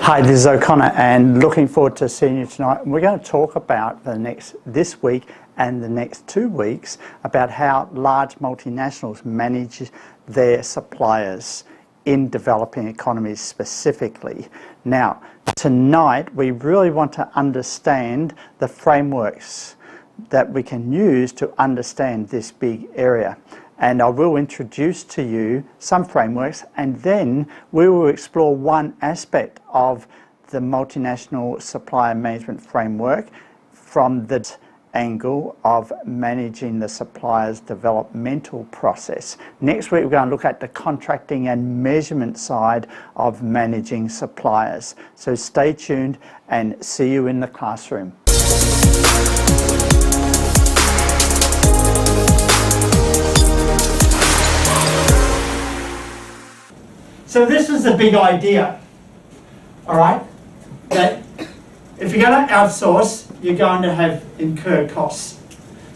Hi, this is O'Connor, and looking forward to seeing you tonight. We're going to talk about this week and the next 2 weeks about how large multinationals manage their suppliers in developing economies specifically. Now, tonight we really want to understand the frameworks that we can use to understand this big area. And I will introduce to you some frameworks, and then we will explore one aspect of the multinational supplier management framework from the angle of managing the supplier's developmental process. Next week, we're going to look at the contracting and measurement side of managing suppliers. So stay tuned and see you in the classroom. So this is the big idea, all right, that if you're going to outsource, you're going to have incurred costs.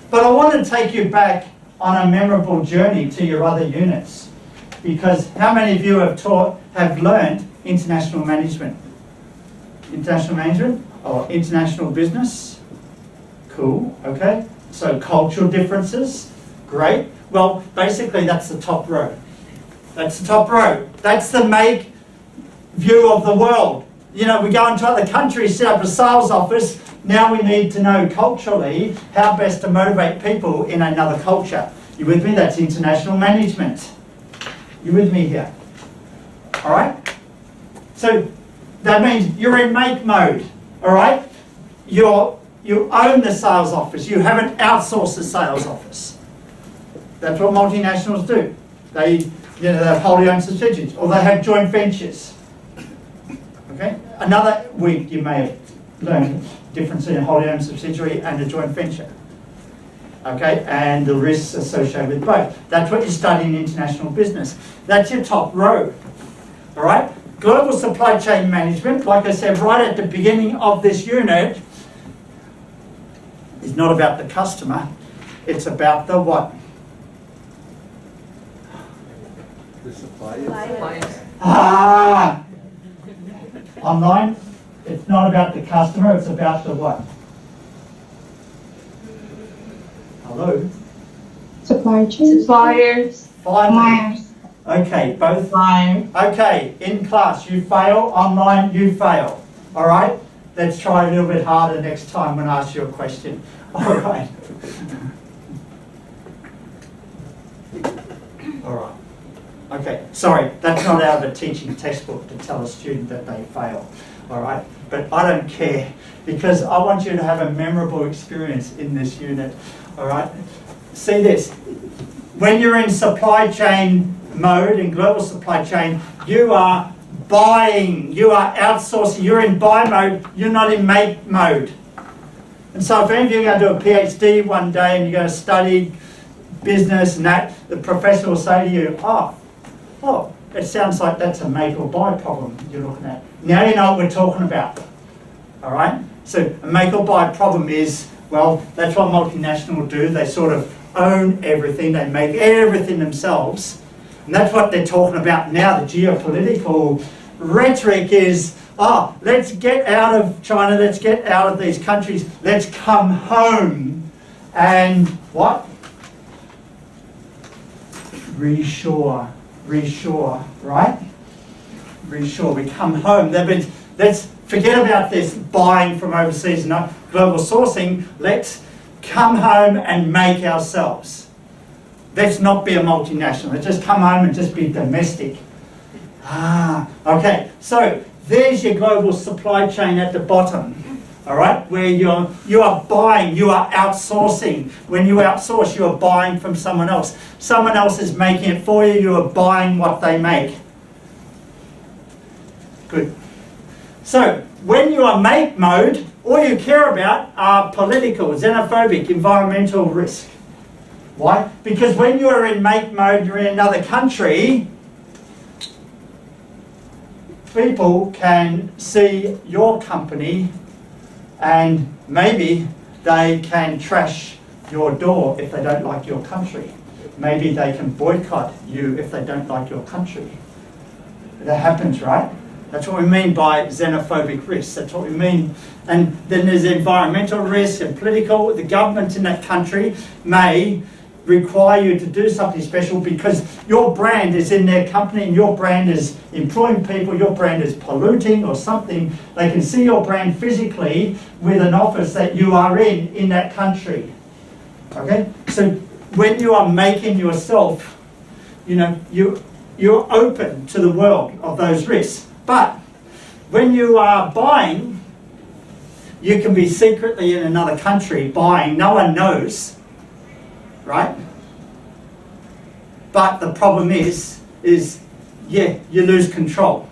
But I want to take you back on a memorable journey to your other units, because how many of you have learned international management? International management or international business? Cool, okay. So cultural differences, great. Well, basically that's the top row. That's the top row. That's the make view of the world. You know, we go into other countries, set up a sales office. Now we need to know culturally how best to motivate people in another culture. You with me? That's international management. You with me here? All right? So that means you're in make mode. All right? You own the sales office. You haven't outsourced the sales office. That's what multinationals do. They have wholly owned subsidiaries, or they have joint ventures. Okay? Another week you may have learned the difference in a wholly owned subsidiary and a joint venture. Okay? And the risks associated with both. That's what you study in international business. That's your top row. All right? Global supply chain management, like I said right at the beginning of this unit, is not about the customer. It's about the what? The suppliers. Online, it's not about the customer, it's about the what? Hello? Supply chain. Suppliers. Finally. Okay, both. Suppliers. Okay, in class you fail, online you fail. All right? Let's try a little bit harder next time when I ask you a question. All right. All right. Okay, sorry, that's not out of a teaching textbook to tell a student that they fail, all right? But I don't care, because I want you to have a memorable experience in this unit, all right? See this, when you're in supply chain mode, in global supply chain, you are buying, you are outsourcing, you're in buy mode, you're not in make mode. And so if any of you are going to do a PhD one day and you're going to study business and that, the professor will say to you, oh, it sounds like that's a make or buy problem you're looking at. Now you know what we're talking about, all right? So a make or buy problem is, well, that's what multinationals do. They sort of own everything. They make everything themselves. And that's what they're talking about now. The geopolitical rhetoric is, let's get out of China. Let's get out of these countries. Let's come home and what? Reshore, right? Reshore, we come home. Let's forget about this buying from overseas, not global sourcing. Let's come home and make ourselves. Let's not be a multinational. Let's just come home and just be domestic. Okay, so there's your global supply chain at the bottom. All right, where you are buying, you are outsourcing. When you outsource, you are buying from someone else. Someone else is making it for you, you are buying what they make. Good. So, when you are make mode, all you care about are political, xenophobic, environmental risk. Why? Because when you are in make mode, you're in another country, people can see your company and maybe they can trash your door if they don't like your country. Maybe they can boycott you if they don't like your country. That happens, right? That's what we mean by xenophobic risks. That's what we mean. And then there's environmental risk and political. The government in that country may require you to do something special because your brand is in their company and your brand is employing people, your brand is polluting or something. They can see your brand physically with an office that you are in that country. Okay? So when you are making yourself, you're open to the world of those risks. But when you are buying, you can be secretly in another country buying, no one knows, right? But the problem is you lose control.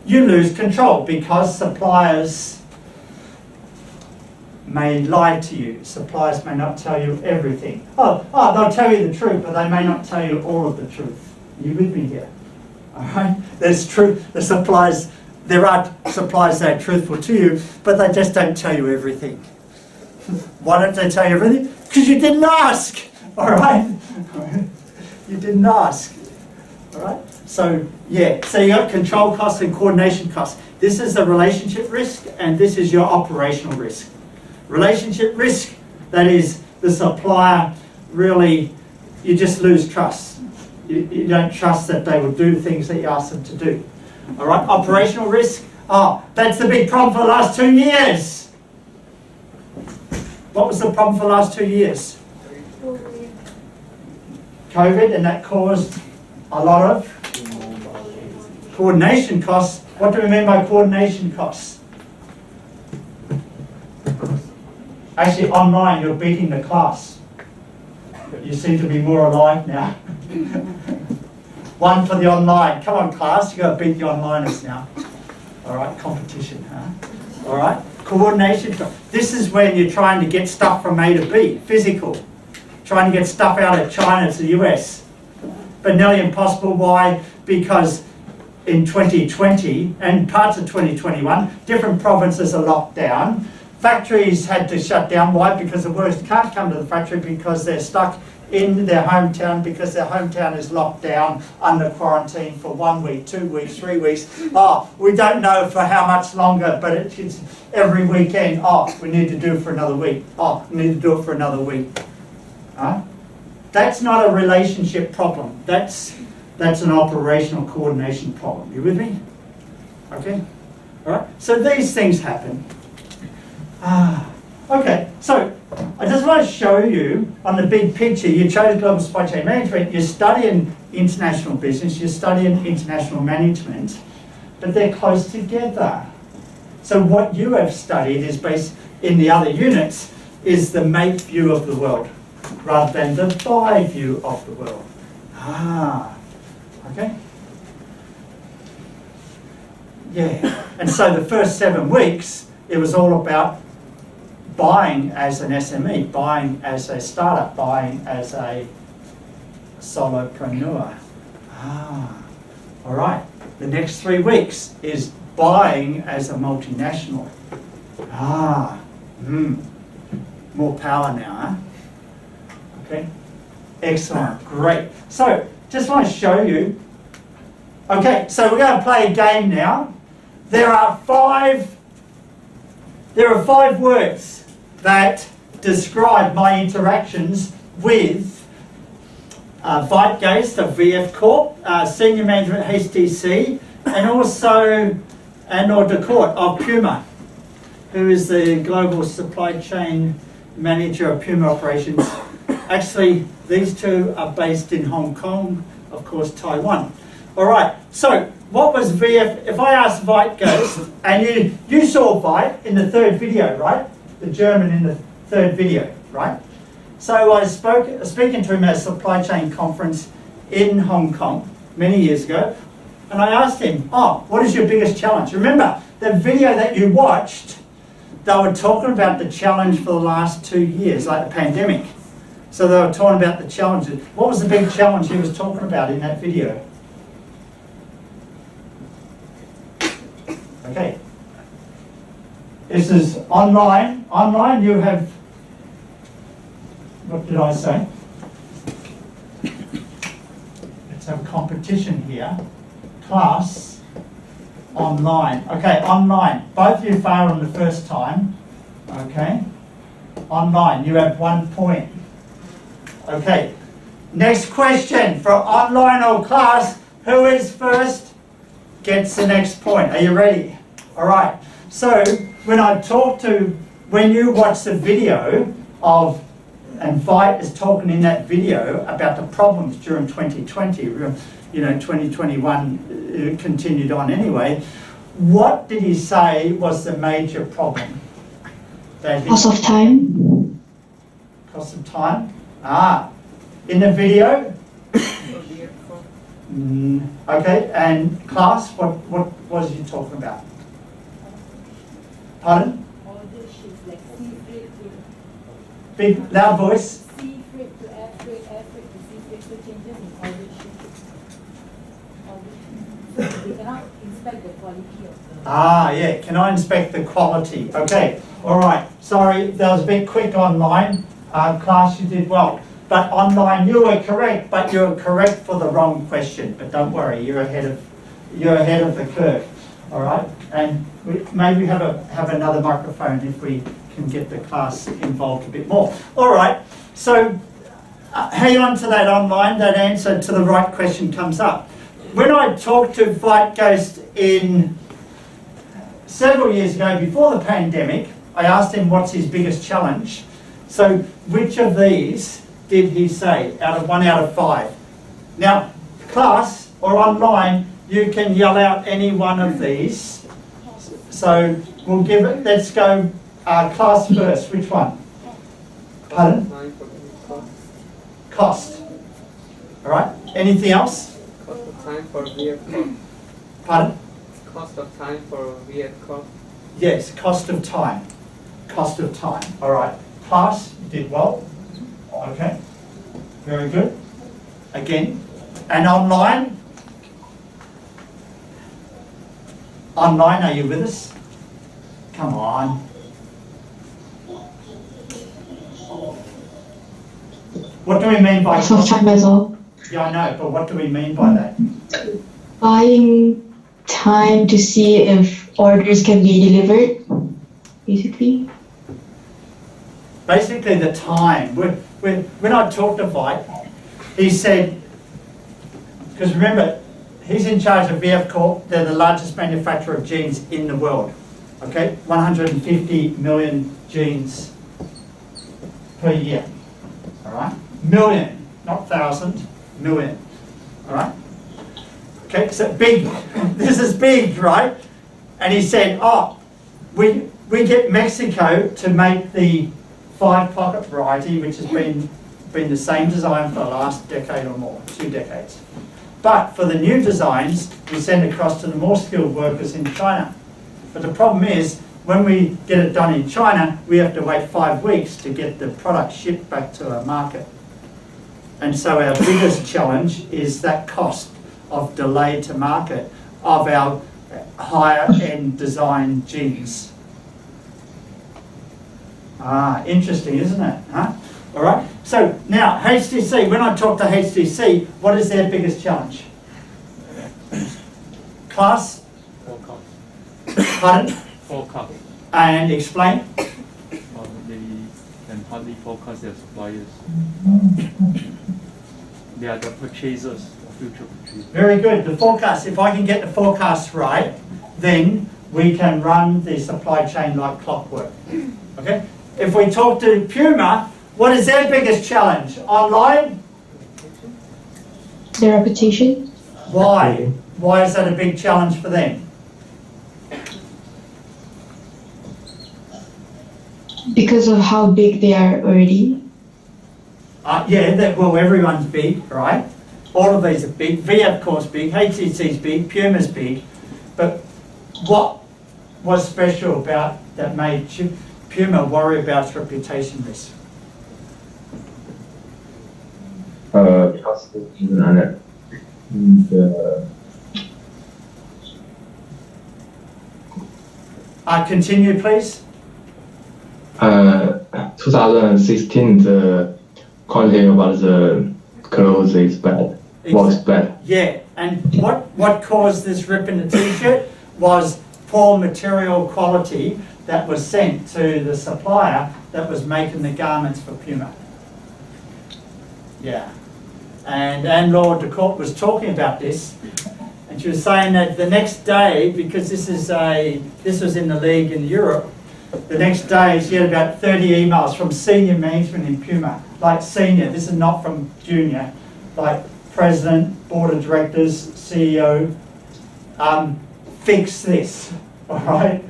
You lose control because suppliers may lie to you. Suppliers may not tell you everything. Oh, they'll tell you the truth, but they may not tell you all of the truth. Are you with me here? All right? There's truth. There are suppliers that are truthful to you, but they just don't tell you everything. Why don't they tell you everything? Because you didn't ask. All right? You didn't ask. All right? So you got control costs and coordination costs. This is the relationship risk, and this is your operational risk. Relationship risk, that is the supplier really, you just lose trust. You don't trust that they will do things that you ask them to do. All right, operational risk, that's the big problem for the last 2 years. What was the problem for the last 2 years? COVID, and that caused a lot of coordination costs. What do we mean by coordination costs? Actually, online, you're beating the class. But you seem to be more alive now. One for the online. Come on, class, you've got to beat the onliners now. All right, competition, huh? All right, coordination. This is when you're trying to get stuff from A to B, physical. Trying to get stuff out of China to the US. But nearly impossible. Why? Because in 2020 and parts of 2021, different provinces are locked down. Factories had to shut down. Why? Because the workers can't come to the factory because they're stuck in their hometown because their hometown is locked down under quarantine for 1 week, 2 weeks, 3 weeks. We don't know for how much longer, but it's every weekend. We need to do it for another week. We need to do it for another week. That's not a relationship problem. That's an operational coordination problem. You with me? Okay? All right? So these things happen. Okay, so I just want to show you on the big picture, you chose global supply chain management, you're studying international business, you're studying international management, but they're close together. So what you have studied is based in the other units is the make view of the world rather than the buy view of the world. Okay? Yeah, and so the first 7 weeks, it was all about buying as an SME, buying as a startup, buying as a solopreneur. All right. The next 3 weeks is buying as a multinational. More power now, huh? Okay. Excellent. Great. So, just want to show you. Okay, so we're going to play a game now. There are five words that describe my interactions with Vitegeist of VF Corp, Senior Management HTC, and also Anor Decourt of Puma, who is the Global Supply Chain Manager of Puma Operations. Actually, these two are based in Hong Kong, of course, Taiwan. All right, so what was VF? If I asked Vitegeist, and you saw Vite in the third video, right? The German in the third video, right? So I was speaking to him at a supply chain conference in Hong Kong many years ago, and I asked him, what is your biggest challenge? Remember, the video that you watched, they were talking about the challenge for the last 2 years, like the pandemic. So they were talking about the challenges. What was the big challenge he was talking about in that video? Okay. This is online. Online you have, what did I say? Let's have a competition here. Class, Online. Okay, online. Both of you failed on the first time. Okay. Online, you have 1 point. Okay. Next question for online or class. Who is first gets the next point. Are you ready? All right. So when you watch the video of, and Veit is talking in that video about the problems during 2020, 2021 continued on anyway. What did he say was the major problem? Cost of time. Cost of time? In the video? Okay, and class, what was he talking about? Pardon? Big, loud voice. Sea freight to air freight to sea freight, so changes in order shift. They cannot inspect the quality of the... Yeah, can I inspect the quality? Okay, all right. Sorry, that was a bit quick online. Class, you did well. But online, you were correct, but you were correct for the wrong question. But don't worry, you're ahead of the curve. All right, and maybe have another microphone if we can get the class involved a bit more. All right, so hang on to that online. That answer to the right question comes up. When I talked to Veit Ghost in several years ago, before the pandemic, I asked him what's his biggest challenge. So which of these did he say out of 1 out of 5? Now, class or online, you can yell out any one of these. So we'll give it, let's go class first. Which one? Pardon? Cost. All right. Anything else? Cost of time for vehicle. Pardon? Cost of time for vehicle. Yes, cost of time. Cost of time. All right. Class, you did well. Okay. Very good. Again. And online? Online, are you with us? Come on. What do we mean by Cost of time as well. Yeah, I know, but what do we mean by that? Buying time to see if orders can be delivered, basically. Basically, the time. When I talked to Veit, he said, because remember, he's in charge of VF Corp. They're the largest manufacturer of jeans in the world. Okay, 150 million jeans per year. All right, million, not thousand, million. All right. Okay, so big. This is big, right? And he said, we get Mexico to make the 5-pocket variety, which has been the same design for the last decade or more, 2 decades. But for the new designs, we send across to the more skilled workers in China. But the problem is, when we get it done in China, we have to wait 5 weeks to get the product shipped back to our market. And so our biggest challenge is that cost of delay to market of our higher end design jeans. Interesting, isn't it? Huh? All right. So now HTC, when I talk to HTC, what is their biggest challenge? Class? Forecast. Pardon? Forecast. And explain. They can hardly forecast their suppliers. They are the purchasers, future purchasers. Very good. The forecast. If I can get the forecast right, then we can run the supply chain like clockwork. Okay. If we talk to Puma, what is their biggest challenge? Online? Their reputation. Why? Why is that a big challenge for them? Because of how big they are already. Well, everyone's big, right? All of these are big. VF Corp's big, HTC's big, Puma's big. But what was special about that made Puma worry about its reputation risk? Because Continue, please. 2016 the quality of the clothes is bad. Was bad. Yeah, and what caused this rip in the t-shirt was poor material quality that was sent to the supplier that was making the garments for Puma. Yeah. And Anne-Laure de Court was talking about this, and she was saying that the next day, because this was in the league in Europe, the next day she had about 30 emails from senior management in Puma, like senior, this is not from junior, like president, board of directors, CEO, fix this, all right?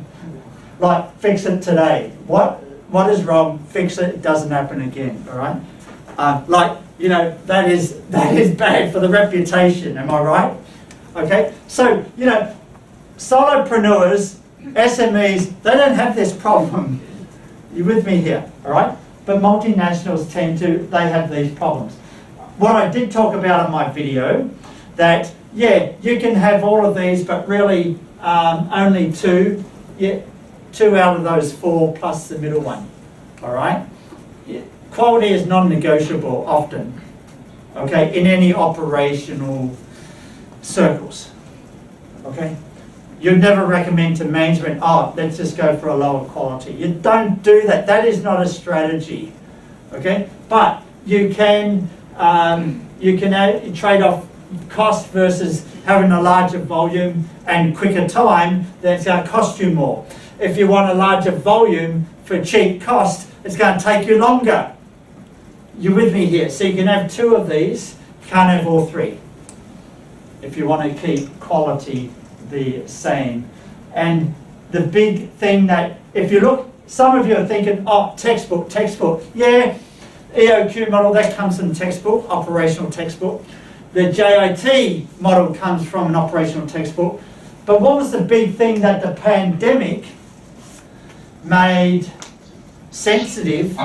Like, fix it today. What is wrong? Fix it, it doesn't happen again, all right? Like, you know, that is bad for the reputation, am I right? Okay, so, you know, solopreneurs, SMEs, they don't have this problem. You with me here, all right? But multinationals they have these problems. What I did talk about in my video, that, yeah, you can have all of these, but really only two out of those four plus the middle one, all right? Yeah. Quality is non-negotiable often, okay, in any operational circles, okay? You'd never recommend to management, oh, let's just go for a lower quality. You don't do that. That is not a strategy, okay? But you can trade off cost versus having a larger volume and quicker time, then it's going to cost you more. If you want a larger volume for cheap cost, it's going to take you longer. You're with me here. So you can have two of these, can't have all three, if you want to keep quality the same. And the big thing that, if you look, some of you are thinking, oh, textbook. Yeah, EOQ model, that comes from textbook, operational textbook. The JIT model comes from an operational textbook. But what was the big thing that the pandemic made sensitive?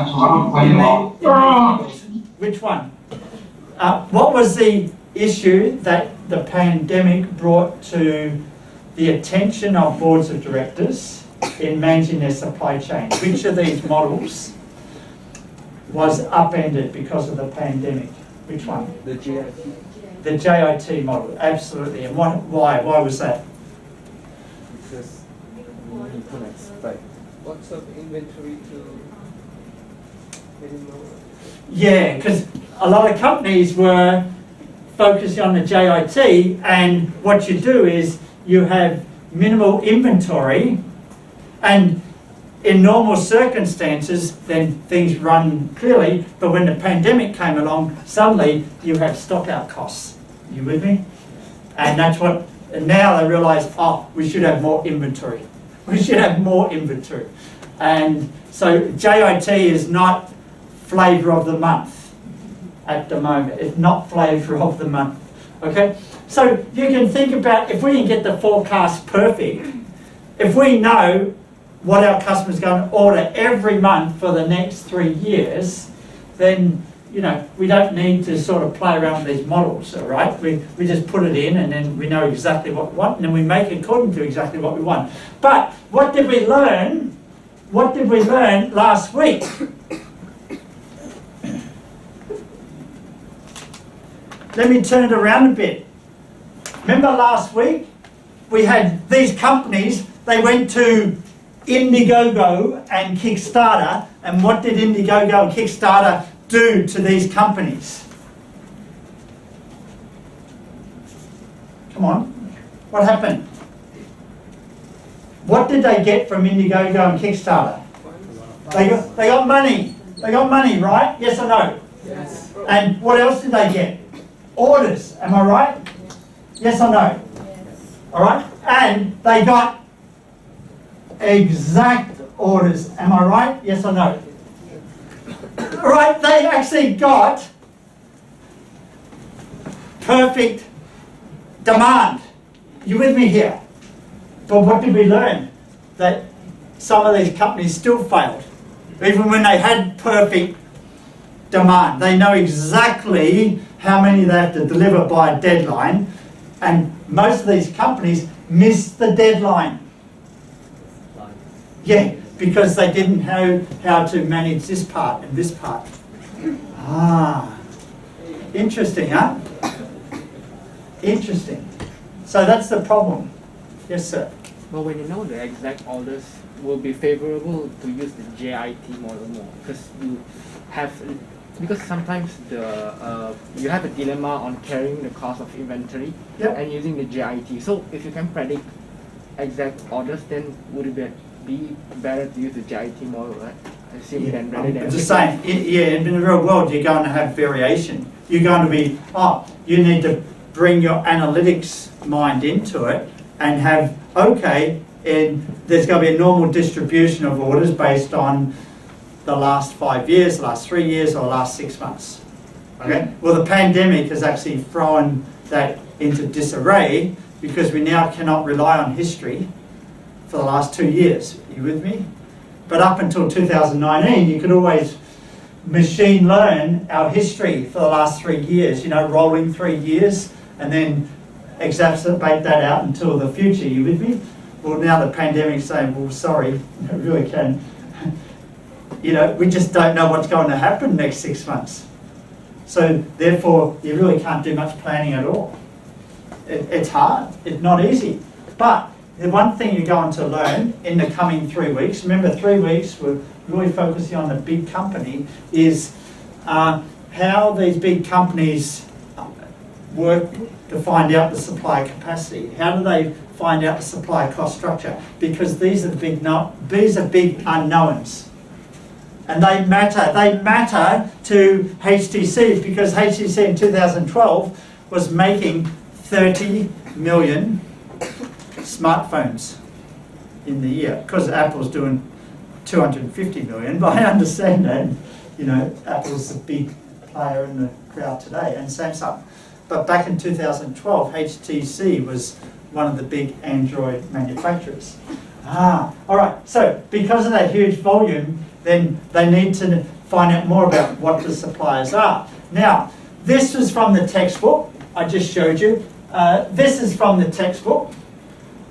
Which one? What was the issue that the pandemic brought to the attention of boards of directors in managing their supply chain? Which of these models was upended because of the pandemic? Which one? The JIT. The JIT model, absolutely. And why? Why was that? Because you can't expect. Lots of inventory to minimum. Yeah, because a lot of companies were focusing on the JIT, and what you do is you have minimal inventory, and in normal circumstances then things run clearly, but when the pandemic came along, suddenly you have stock out costs. You with me? And that's what, and now they realise, oh, we should have more inventory. We should have more inventory. And so JIT is not flavour of the month at the moment. It's not flavour of the month. Okay? So you can think about, if we can get the forecast perfect, if we know what our customer's going to order every month for the next 3 years, then, you know, we don't need to sort of play around with these models, all right? We just put it in, and then we know exactly what we want, and then we make it according to exactly what we want. But what did we learn? What did we learn last week? Let me turn it around a bit. Remember last week? We had these companies, they went to Indiegogo and Kickstarter, and what did Indiegogo and Kickstarter do to these companies? Come on, what happened? What did they get from Indiegogo and Kickstarter? They got money. They got money, right? Yes or no? Yes. And what else did they get? Orders, am I right? Yes or no? Yes. All right? And they got exact orders, am I right? Yes or no? All right, they actually got perfect demand. You with me here? But what did we learn? That some of these companies still failed. Even when they had perfect demand. They know exactly how many they have to deliver by a deadline, and most of these companies missed the deadline. Yeah, because they didn't know how to manage this part and this part. Ah, interesting, huh? Interesting. So that's the problem. Yes, sir. But when you know the exact orders, will be favorable to use the JIT model more because you have because sometimes you have a dilemma on carrying the cost of inventory Yep. and using the JIT. So if you can predict exact orders, then would it be better to use the JIT model, right? I assume then rather than I'm just saying, in the real world, you're going to have variation. You're going to be, you need to bring your analytics mind into it and have, and there's going to be a normal distribution of orders based on the last 5 years, last 3 years, or last 6 months. Okay? Well, the pandemic has actually thrown that into disarray because we now cannot rely on history for the last 2 years. Are you with me? But up until 2019, you could always machine learn our history for the last 3 years, rolling 3 years, and then exacerbate that out until the future. You with me? Well, now the pandemic's saying, well, sorry, it really can. We just don't know what's going to happen next 6 months. So therefore, you really can't do much planning at all. It's hard. It's not easy. But the one thing you're going to learn in the coming 3 weeks, remember 3 weeks, we're really focusing on the big company, is how these big companies work to find out the supply capacity. How do they find out the supply cost structure? Because these are big unknowns. And they matter to HTC because HTC in 2012 was making 30 million smartphones in the year because Apple's doing 250 million, but I understand that, Apple's a big player in the crowd today, and Samsung. But back in 2012, HTC was one of the big Android manufacturers. All right, so because of that huge volume, then they need to find out more about what the suppliers are. Now, this was from the textbook I just showed you. This is from the textbook.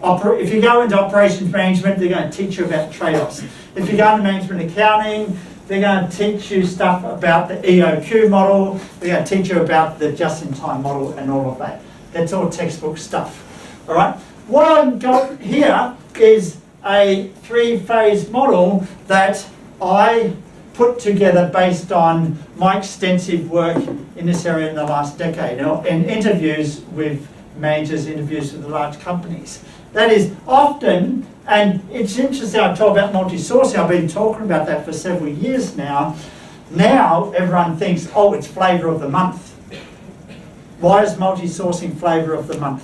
If you go into operations management, they're going to teach you about trade-offs. If you go into management accounting, they're going to teach you stuff about the EOQ model. They're going to teach you about the just-in-time model and all of that. That's all textbook stuff. All right. What I've got here is a 3-phase model that I put together based on my extensive work in this area in the last decade, and interviews with managers, interviews with the large companies. That is often, and it's interesting, I talk about multi-sourcing, I've been talking about that for several years now. Now everyone thinks, it's flavour of the month. Why is multi-sourcing flavour of the month?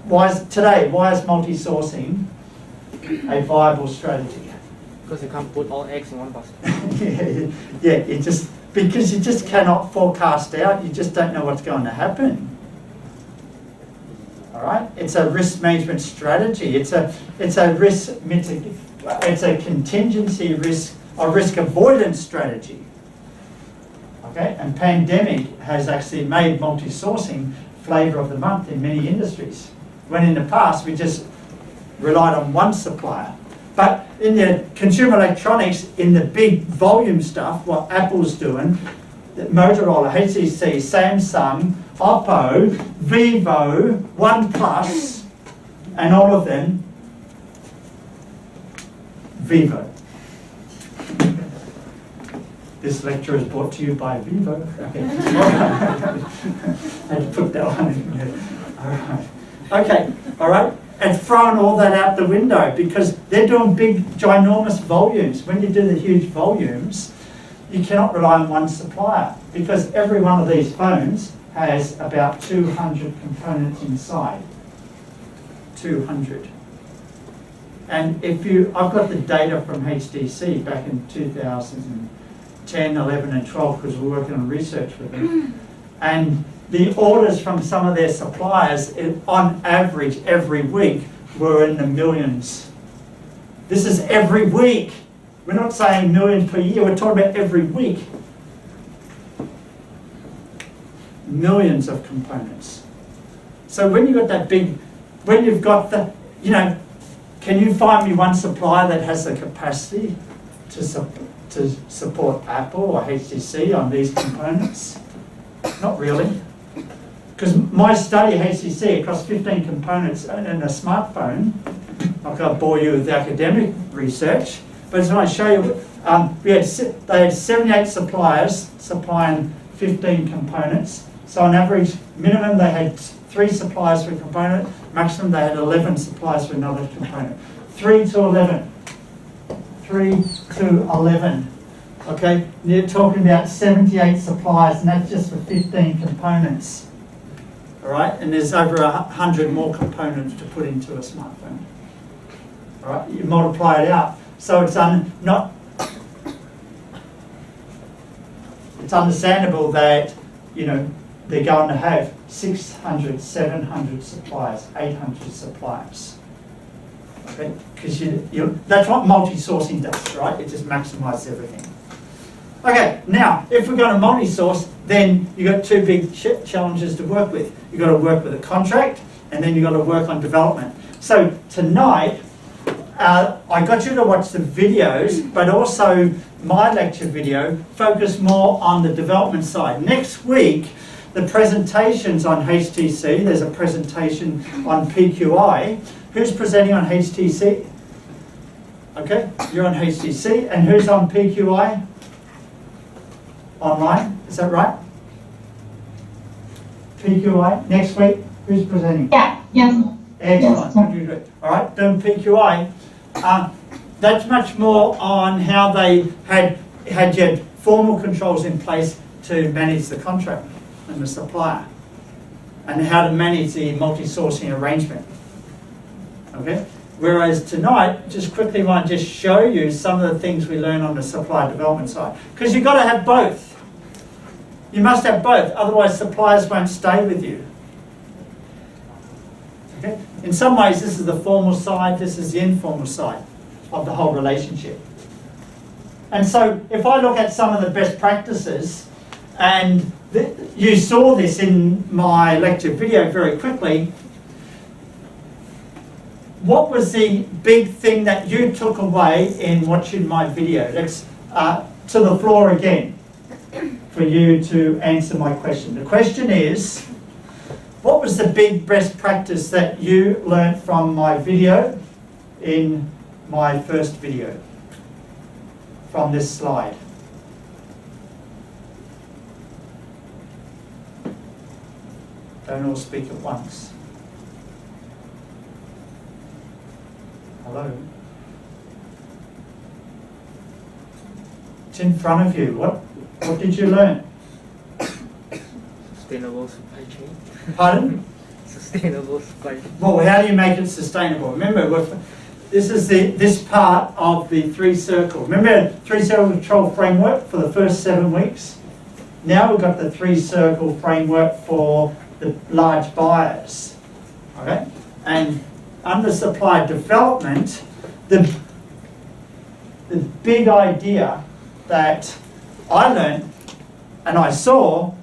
Why is multi-sourcing a viable strategy? Because you can't put all eggs in one basket. Yeah, because you just cannot forecast out, you just don't know what's going to happen. All right, it's a risk management strategy. It's a contingency risk or risk avoidance strategy. Okay, and pandemic has actually made multi-sourcing flavour of the month in many industries. When in the past we just relied on one supplier. But in the consumer electronics, in the big volume stuff, what Apple's doing, Motorola, HTC, Samsung, Oppo, Vivo, OnePlus, and all of them, Vivo. This lecture is brought to you by Vivo. Okay. I had to put that one in there. All right. Okay, all right. And thrown all that out the window because they're doing big, ginormous volumes. When you do the huge volumes, you cannot rely on one supplier because every one of these phones has about 200 components inside. 200. And I've got the data from HTC back in 2010, 11 and 12 because we're working on research with them. And the orders from some of their suppliers, on average, every week, were in the millions. This is every week. We're not saying millions per year, we're talking about every week. Millions of components. So when you've got can you find me one supplier that has the capacity to support Apple or HTC on these components? Not really. because my study HCC across 15 components in a smartphone, I can't bore you with the academic research, but as I show you, they had 78 suppliers supplying 15 components. So on average, minimum they had 3 suppliers for a component, maximum they had 11 suppliers for another component. 3 to 11. 3 to 11. Okay, and you're talking about 78 suppliers, and that's just for 15 components. All right, and there's over 100 more components to put into a smartphone. All right, you multiply it out. So it's it's understandable that, you know, they're going to have 600, 700 suppliers, 800 suppliers. Okay, because that's what multi-sourcing does, right? It just maximizes everything. Okay, now, if we're going to multi-source, then you've got 2 big challenges to work with. You've got to work with a contract, and then you've got to work on development. So tonight, I got you to watch the videos, but also my lecture video focus more on the development side. Next week, the presentations on HTC, there's a presentation on PQI. Who's presenting on HTC? Okay, you're on HTC, and who's on PQI? Online, is that right? PQI, next week, who's presenting? Yeah, yes. Excellent. Yes. All right, doing PQI. That's much more on how they had your formal controls in place to manage the contract and the supplier, and how to manage the multi-sourcing arrangement. Okay. Whereas tonight, just quickly want to just show you some of the things we learn on the supply development side, because you've got to have both. You must have both, otherwise suppliers won't stay with you. Okay? In some ways, this is the formal side, this is the informal side of the whole relationship. And so, if I look at some of the best practices, and you saw this in my lecture video very quickly, what was the big thing that you took away in watching my video? Let's to the floor again for you to answer my question. The question is, what was the big best practice that you learnt from my video in my first video from this slide? Don't all speak at once. Hello? It's in front of you. What did you learn? Sustainable supply chain. Pardon? Sustainable supply chain. Well, how do you make it sustainable? Remember, this is this part of the 3-circle. Remember 3-circle control framework for the first 7 weeks? Now we've got the 3-circle framework for the large buyers. Okay? And under supply development, the big idea that I learned and I saw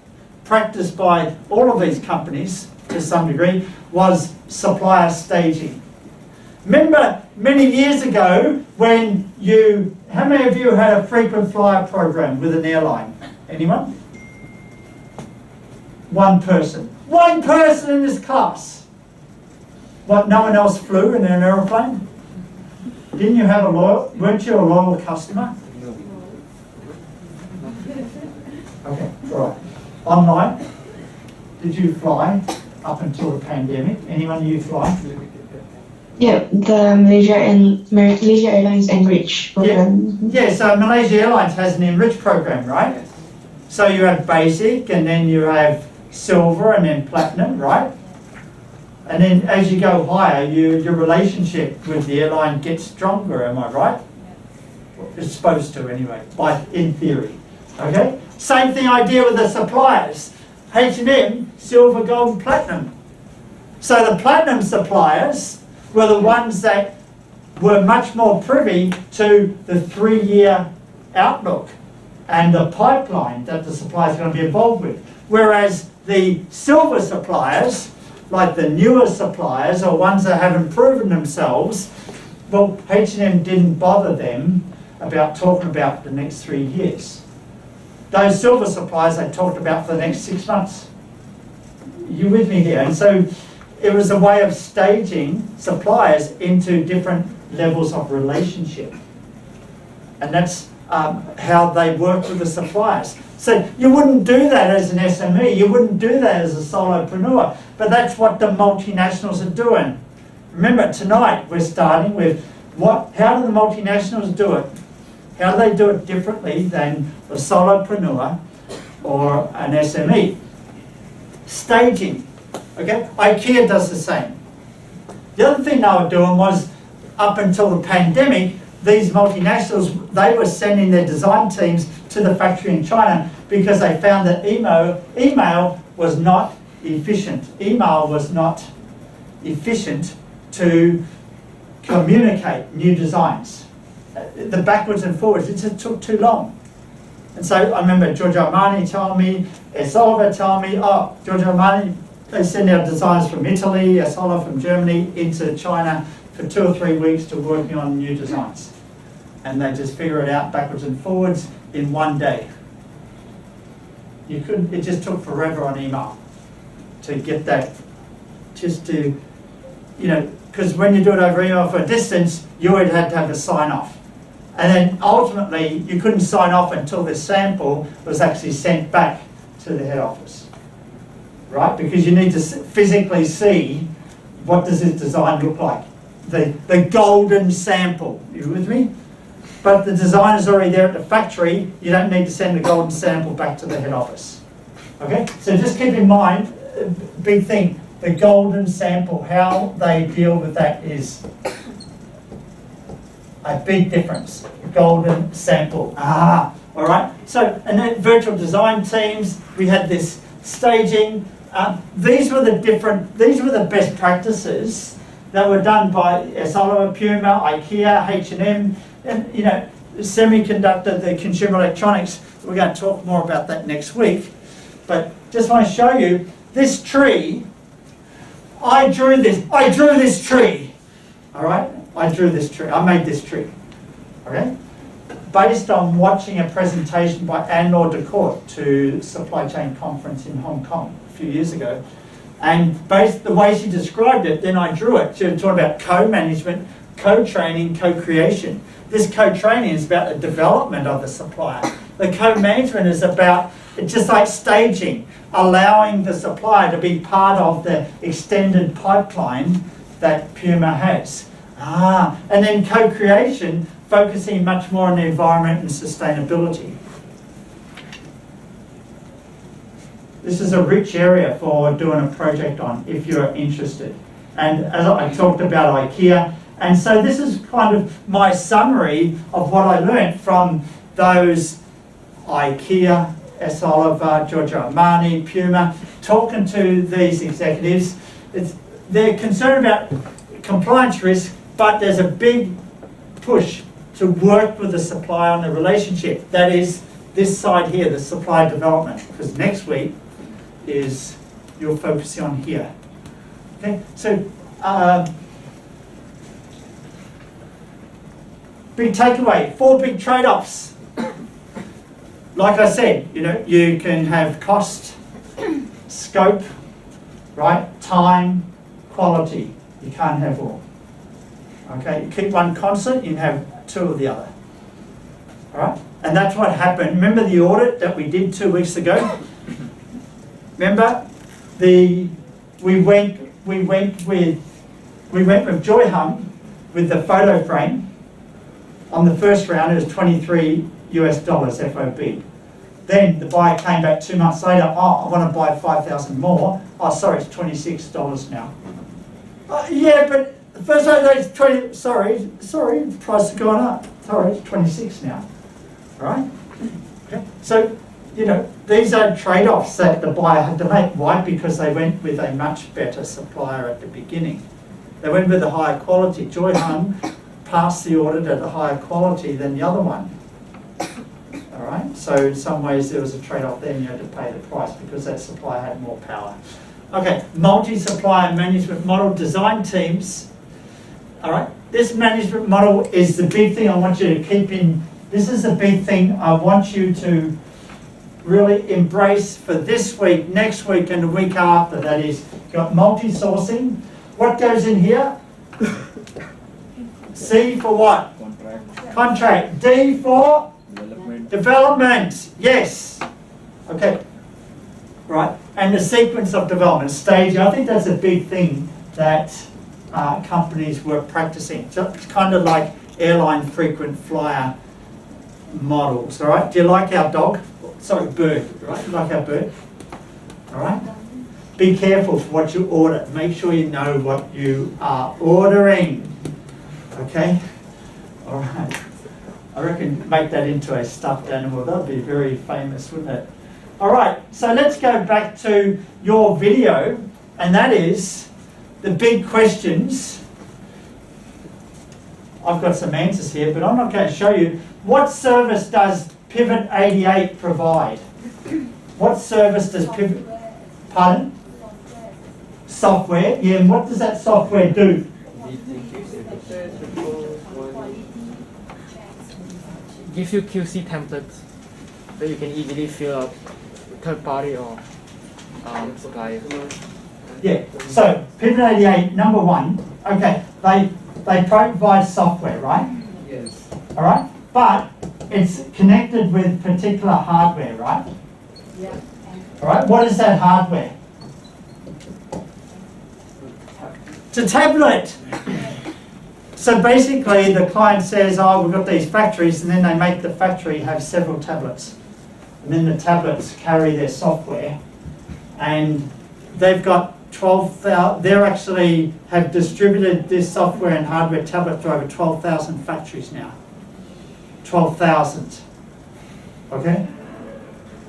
practiced by all of these companies to some degree was supplier staging. Remember many years ago when how many of you had a frequent flyer program with an airline? Anyone? One person. One person in this class. What, no one else flew in an aeroplane? Didn't you have weren't you a loyal customer? Okay, all right. Online, did you fly up until the pandemic? Anyone of you fly? Yeah, the Malaysia Airlines Enrich program. Yeah, so Malaysia Airlines has an Enrich program, right? So you have basic, and then you have silver, and then platinum, right? And then as you go higher, your relationship with the airline gets stronger, am I right? It's supposed to anyway, in theory. Okay? Same thing idea with the suppliers. H&M, silver, gold, and platinum. So the platinum suppliers were the ones that were much more privy to the 3-year outlook and the pipeline that the suppliers are going to be involved with. Whereas the silver suppliers, like the newer suppliers or ones that haven't proven themselves, well, H&M didn't bother them about talking about the next 3 years. Those silver suppliers they talked about for the next 6 months. You with me here? And so it was a way of staging suppliers into different levels of relationship. And that's how they work with the suppliers. So you wouldn't do that as an SME, you wouldn't do that as a solopreneur, but that's what the multinationals are doing. Remember, tonight we're starting with how do the multinationals do it? How do they do it differently than a solopreneur or an SME? Staging. Okay, IKEA does the same. The other thing they were doing was, up until the pandemic, these multinationals, they were sending their design teams to the factory in China because they found that email was not efficient. Email was not efficient to communicate new designs. The backwards and forwards, it just took too long. And so I remember Giorgio Armani told me, Essolver told me, oh, Giorgio Armani, they send out designers from Italy, Essolver from Germany into China for 2 or 3 weeks to working on new designs. And they just figure it out backwards and forwards in one day. You couldn't, it just took forever on email to get that, just to, you know, because when you do it over email for a distance, you would have to have a sign off. And then ultimately, you couldn't sign off until the sample was actually sent back to the head office, right? Because you need to physically see what does this design look like. The golden sample, you with me? But the design is already there at the factory, you don't need to send the golden sample back to the head office. Okay, so just keep in mind, big thing, the golden sample, how they deal with that is a big difference. Golden sample. All right. So, and then virtual design teams, we had this staging. These were the best practices that were done by Essolver, Puma, IKEA, H&M, and, you know, semiconductor, the consumer electronics. We're going to talk more about that next week. But just want to show you this tree. I drew this tree. All right. I drew this tree. I made this tree. Okay. Based on watching a presentation by Anne-Laure Decourt to Supply Chain Conference in Hong Kong a few years ago. And based the way she described it, then I drew it. She was talking about co-management, co-training, co-creation. This co-training is about the development of the supplier. The co-management is about, it's just like staging, allowing the supplier to be part of the extended pipeline that Puma has. And then co-creation, focusing much more on the environment and sustainability. This is a rich area for doing a project on if you're interested. And as I talked about IKEA, and so this is kind of my summary of what I learned from those IKEA, Essolver, Giorgio Armani, Puma, talking to these executives. They're concerned about compliance risk, but there's a big push to work with the supplier on the relationship. That is this side here, the supply development, because next week is you're focusing on here. Okay, so big takeaway, 4 big trade-offs. Like I said, you know, you can have cost, scope, right? Time, quality. You can't have all. Okay, you keep one constant, you can have 2 of the other. All right, and that's what happened. Remember the audit that we did 2 weeks ago? Remember, we went with Joy Hum with the photo frame. On the first round, it was $23 FOB. Then the buyer came back 2 months later. Oh, I want to buy 5,000 more. Oh, sorry, it's $26 now. Yeah, but the first day it's 20. Sorry, the price has gone up. Sorry, it's 26 now. All right. Okay. So, you know, these are trade-offs that the buyer had to make. Why? Because they went with a much better supplier at the beginning. They went with a higher quality. Joy Hum passed the audit at a higher quality than the other one. All right. So in some ways there was a trade-off there, and you had to pay the price because that supplier had more power. Okay, multi-supplier management model design teams. All right, this management model is the big thing I want you to keep in. This is the big thing I want you to really embrace for this week, next week, and the week after. That is, got multi-sourcing. What goes in here? C for what? Contract. D for development. Yes. Okay. Right. And the sequence of development, stage. I think that's a big thing that companies were practicing. So it's kind of like airline frequent flyer models. All right. Do you like our dog? Sorry, bird. Right. You like our bird? All right. Be careful for what you order. Make sure you know what you are ordering. Okay. All right. I reckon make that into a stuffed animal. That would be very famous, wouldn't it? All right, so let's go back to your video, and that is the big questions. I've got some answers here, but I'm not going to show you. What service does Pivot 88 provide? What service does Pivot... Pardon? Software. Yeah, and what does that software do? Gives you QC templates that you can easily fill out third party or supplier. Yeah, so Pivot 88, number one, okay, they provide software, right? Yes. All right, but it's connected with particular hardware, right? Yeah. All right, what is that hardware? It's a tablet. So basically the client says, oh, we've got these factories, and then they make the factory have several tablets. And then the tablets carry their software, and they've got 12,000, they actually have distributed this software and hardware tablet to over 12,000 factories now. 12,000. Okay?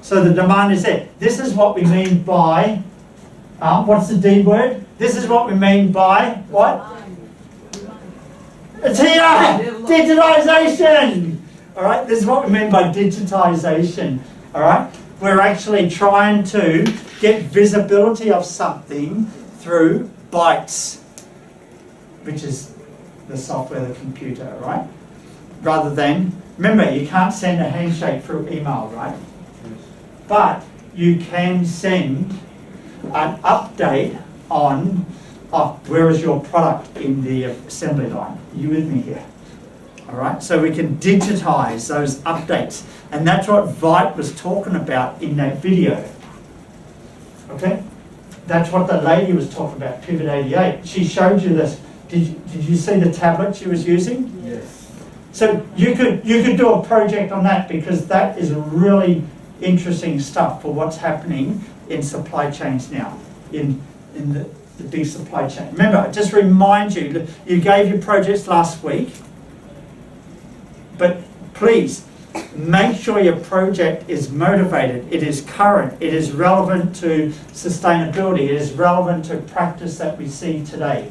So the demand is there. This is what we mean by, what's the D word? This is what we mean by, what? It's here! Digitization! Alright, this is what we mean by digitization. Alright? We're actually trying to get visibility of something through bytes, which is the software, the computer, right? Rather than, remember, you can't send a handshake through email, right? But you can send an update on where is your product in the assembly line. Are you with me here? All right, so we can digitize those updates. And that's what Vite was talking about in that video. Okay? That's what the lady was talking about, Pivot 88. She showed you this. Did you see the tablet she was using? Yes. So you could do a project on that, because that is really interesting stuff for what's happening in supply chains now, in the big supply chain. Remember, just remind you, that you gave your projects last week, but please make sure your project is motivated, it is current, it is relevant to sustainability, it is relevant to practice that we see today.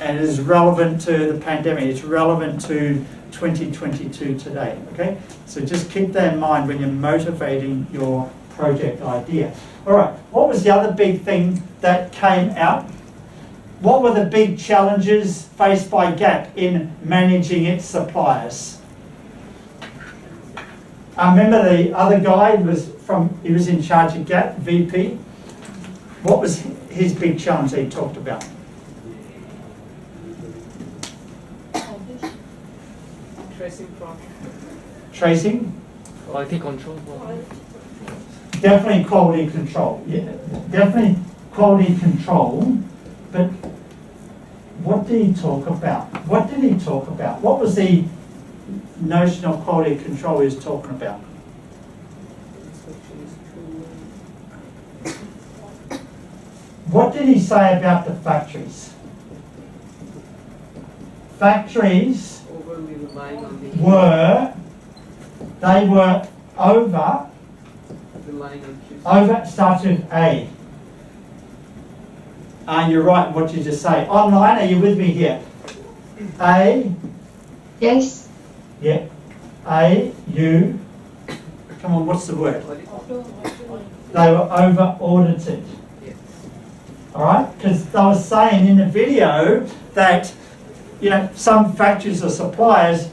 And it is relevant to the pandemic, it's relevant to 2022 today, okay? So just keep that in mind when you're motivating your project idea. All right, what was the other big thing that came out? What were the big challenges faced by GAP in managing its suppliers? I remember the other guy he was in charge of GAP, VP. What was his big challenge that he talked about? Tracing problem. Tracing? Quality control. Definitely quality control. Yeah, definitely quality control. But what did he talk about? What did he talk about? What was the notion of quality control he was talking about? What did he say about the factories? Factories Overly relying on the they were over, relying on QC. starts with A. You're right, what you just say. Online, are you with me here? A, Yes. yeah. A, U, come on, what's the word? They were over audited. Yes. All right, because they were saying in the video that, some factories or suppliers,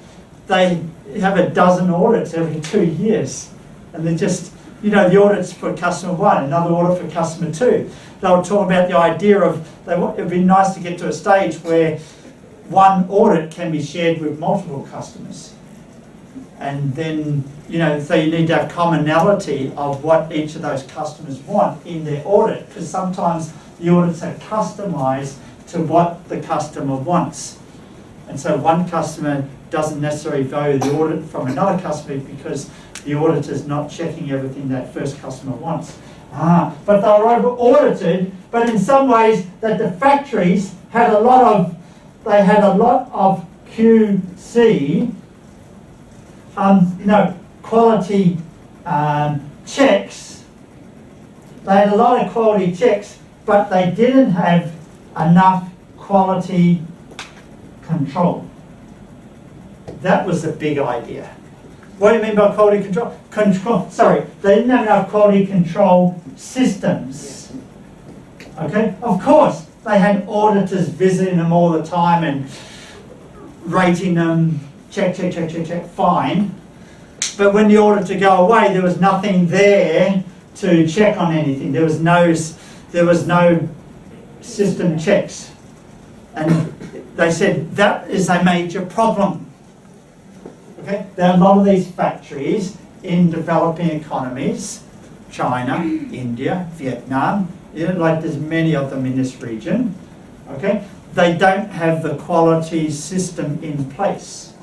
they have a dozen audits every 2 years. And they're just, you know, the audit's for customer one, another audit for customer two. They were talking about the idea of, it'd be nice to get to a stage where one audit can be shared with multiple customers. And then, you know, so you need to have commonality of what each of those customers want in their audit, because sometimes the audits are customized to what the customer wants. And so one customer doesn't necessarily value the audit from another customer because the auditor's not checking everything that first customer wants. But they were over audited, but in some ways that the factories had a lot of QC, quality checks. They had a lot of quality checks, but they didn't have enough quality control. That was the big idea. What do you mean by quality control? They didn't have enough quality control systems. Okay, of course, they had auditors visiting them all the time and rating them, check, fine. But when the auditor go away, there was nothing there to check on anything. There was no system checks. And they said that is a major problem. Okay? There are a lot of these factories in developing economies, China, India, Vietnam, like there's many of them in this region. Okay? They don't have the quality system in place.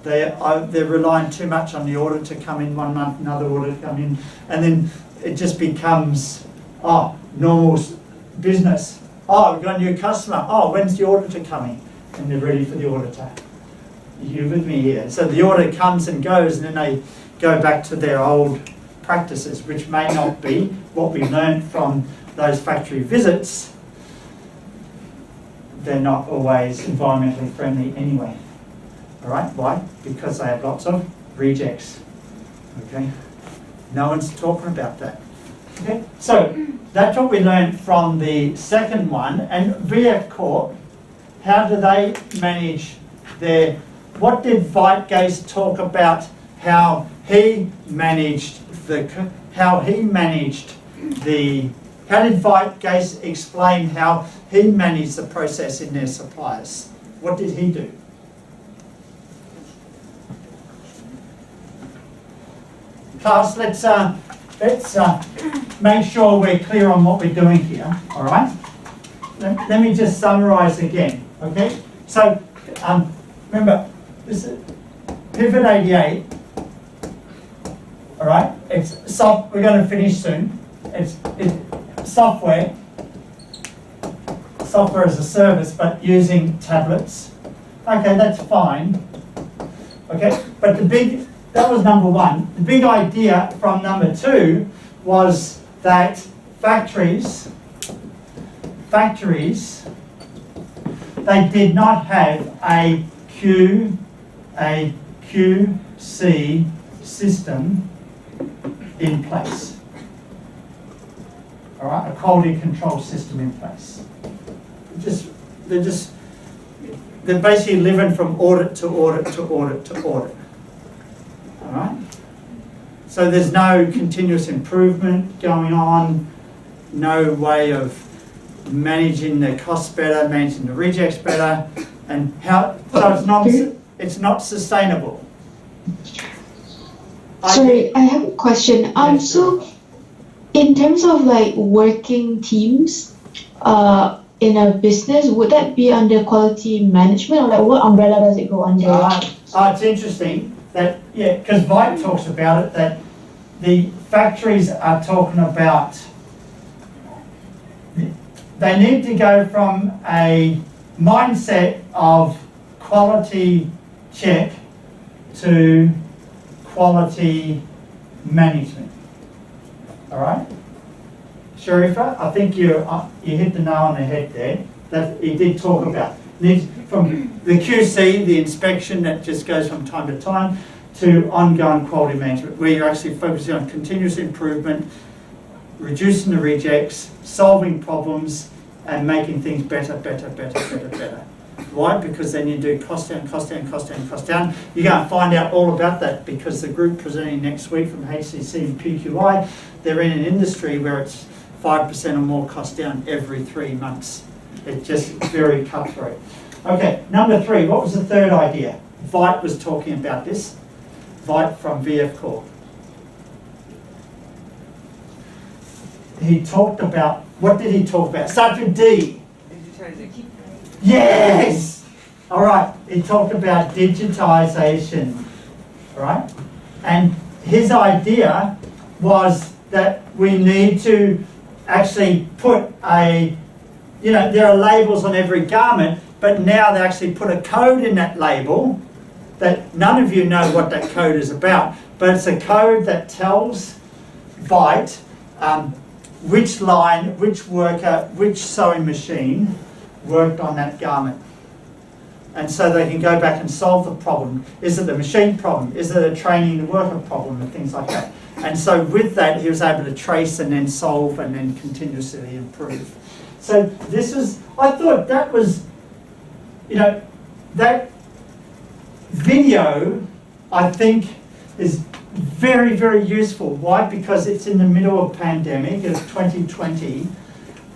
They're relying too much on the audit to come in 1 month, another audit to come in, and then it just becomes normal business. We've got a new customer. When's the auditor coming? And they're ready for the auditor. You with me here? So the audit comes and goes, and then they go back to their old practices, which may not be what we learned from those factory visits. They're not always environmentally friendly anyway. All right, why? Because they have lots of rejects. Okay, no one's talking about that. Okay, so that's what we learned from the second one. And VF Corp, how do they manage their? What did Weitgeist talk about? How he managed How did Weitgeist explain how he managed the process in their suppliers? What did he do? Class, let's make sure we're clear on what we're doing here, all right? Let me just summarize again, okay? So, remember, this is Pivot 88, all right? We're going to finish soon. It's software as a service, but using tablets. Okay, that's fine. Okay, but that was number one. The big idea from number two was that factories, they did not have a QC system in place. All right, a quality control system in place. They're basically living from audit to audit to audit to audit. All right. So there's no continuous improvement going on, no way of managing the costs better, managing the rejects better, and it's not sustainable. Sorry, I have a question. So in terms of like working teams in a business, would that be under quality management, or like what umbrella does it go under? It's interesting that, because Veit talks about it, that the factories are talking about, they need to go from a mindset of quality check to quality management. All right? Sharifa, I think you hit the nail on the head there. That he did talk about. From the QC, the inspection that just goes from time to time, to ongoing quality management, where you're actually focusing on continuous improvement, reducing the rejects, solving problems, and making things better. Why? Because then you do cost down, cost down, cost down, cost down. You go and find out all about that because the group presenting next week from HCC and PQI, they're in an industry where it's 5% or more cost down every 3 months. It's just very cutthroat. Okay, number 3, what was the third idea? Veit was talking about this. Veit from VF Corp. He talked about, what did he talk about? Starts with D. Digitizing. Yes! All right, he talked about digitization, all right? And his idea was that we need to actually put a, you know, there are labels on every garment, but now they actually put a code in that label that none of you know what that code is about, but it's a code that tells Veit which line, which worker, which sewing machine worked on that garment. And so they can go back and solve the problem. Is it the machine problem? Is it a training the worker problem and things like that? And so with that, he was able to trace and then solve and then continuously improve. So this was, I thought that was, you know, that video, I think, is very, very useful. Why? Because it's in the middle of pandemic, it's 2020,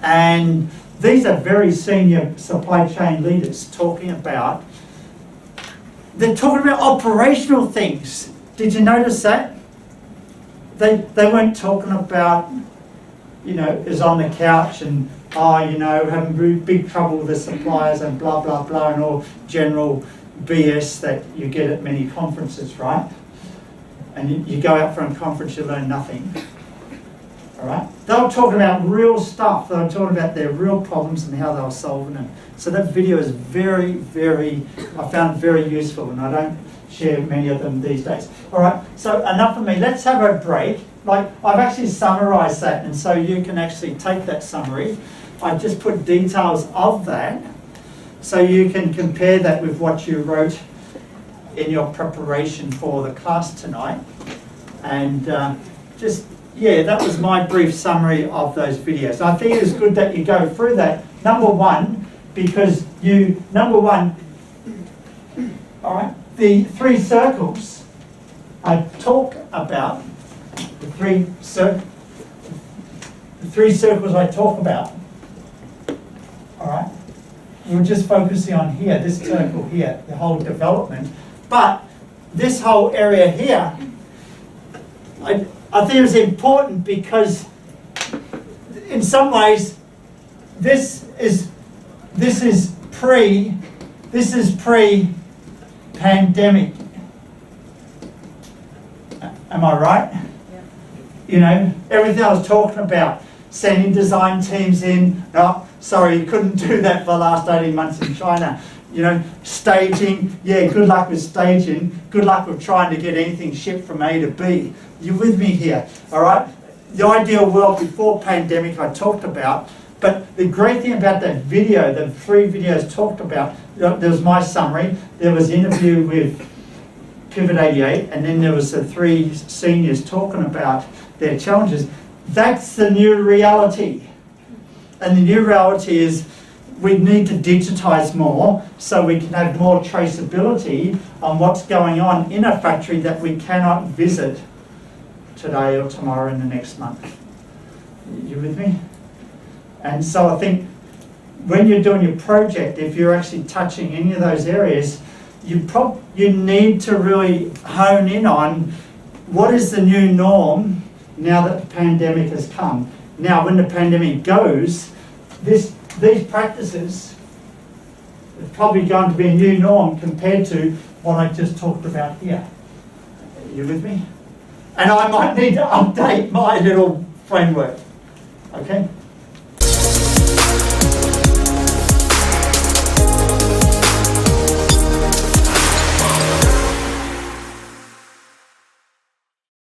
and these are very senior supply chain leaders talking about, they're talking about operational things. Did you notice that? They weren't talking about, you know, is on the couch and, oh, you know, having big trouble with the suppliers and blah, blah, blah, and all general BS that you get at many conferences, right? And you go out for a conference, you learn nothing. All right? They were talking about real stuff. They were talking about their real problems and how they were solving them. So that video is very, very, I found very useful, and I don't share many of them these days. All right, so enough of me. Let's have a break. Like, I've actually summarized that, and so you can actually take that summary. I just put details of that, so you can compare that with what you wrote in your preparation for the class tonight. And just, yeah, that was my brief summary of those videos. I think it's good that you go through that. Number one, because all right, the 3 circles I talk about, the three circles I talk about, all right, we're just focusing on here, this circle here, the whole development. But this whole area here, I think it's important because in some ways this is pre-pandemic. Am I right? Yeah. You know, everything I was talking about, sending design teams in, oh, sorry, you couldn't do that for the last 18 months in China. You know, staging, yeah, good luck with staging. Good luck with trying to get anything shipped from A to B. You're with me here, all right? The ideal world before pandemic I talked about, but the great thing about that video, the 3 videos talked about, there was my summary, there was the interview with Pivot 88, and then there was the 3 seniors talking about their challenges. That's the new reality. And the new reality is we need to digitize more so we can have more traceability on what's going on in a factory that we cannot visit today or tomorrow in the next month. You with me? And so I think when you're doing your project, if you're actually touching any of those areas, you need to really hone in on what is the new norm now that the pandemic has come. Now, when the pandemic goes, these practices are probably going to be a new norm compared to what I just talked about here. Are you with me? And I might need to update my little framework. Okay?